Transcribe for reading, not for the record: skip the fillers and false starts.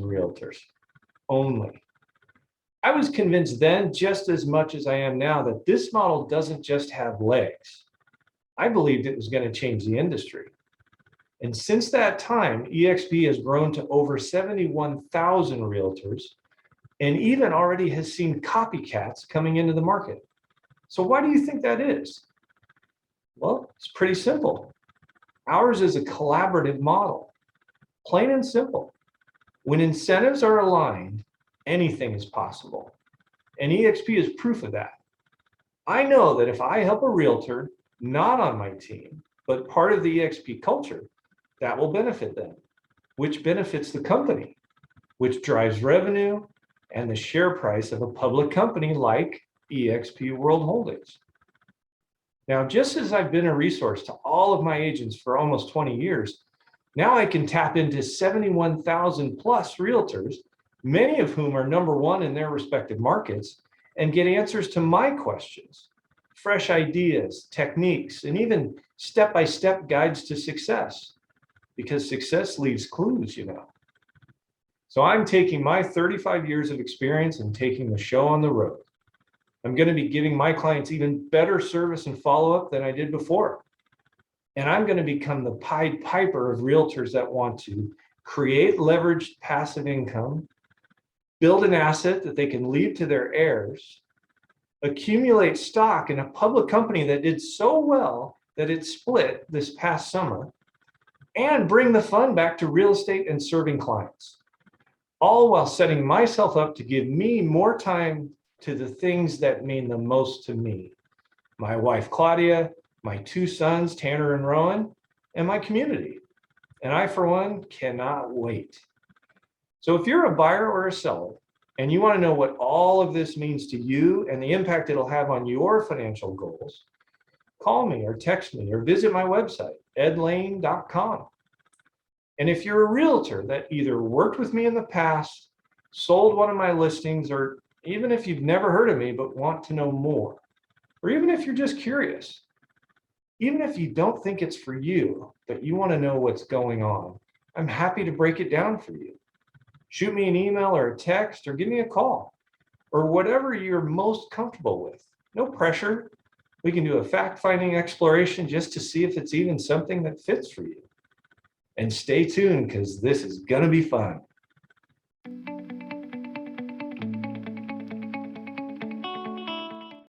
1,000 realtors only. I was convinced then, just as much as I am now, that this model doesn't just have legs. I believed it was going to change the industry. And since that time, EXP has grown to over 71,000 realtors and even already has seen copycats coming into the market. So why do you think that is? Well, it's pretty simple. Ours is a collaborative model, plain and simple. When incentives are aligned anything is possible. And EXP is proof of that. I know that if I help a realtor, not on my team, but part of the EXP culture, that will benefit them, which benefits the company, which drives revenue and the share price of a public company like EXP World Holdings. Now, just as I've been a resource to all of my agents for almost 20 years, now I can tap into 71,000 plus realtors, many of whom are number one in their respective markets, and get answers to my questions, fresh ideas, techniques, and even step-by-step guides to success, because success leaves clues, you know. So I'm taking my 35 years of experience and taking the show on the road. I'm going to be giving my clients even better service and follow-up than I did before. And I'm going to become the Pied Piper of realtors that want to create leveraged passive income, build an asset that they can leave to their heirs, accumulate stock in a public company that did so well that it split this past summer, and bring the fun back to real estate and serving clients, all while setting myself up to give me more time to the things that mean the most to me. My wife, ｃ๋láudia, my two sons, Tanner and Rowan, and my community. And I, for one, cannot wait. So if you're a buyer or a seller, and you want to know what all of this means to you and the impact it'll have on your financial goals, call me or text me or visit my website, edlaine.com. And if you're a realtor that either worked with me in the past, sold one of my listings, or even if you've never heard of me but want to know more, or even if you're just curious, even if you don't think it's for you, but you want to know what's going on, I'm happy to break it down for you. Shoot me an email or a text or give me a call, or whatever you're most comfortable with. No pressure. We can do a fact-finding exploration just to see if it's even something that fits for you. And stay tuned, because this is going to be fun.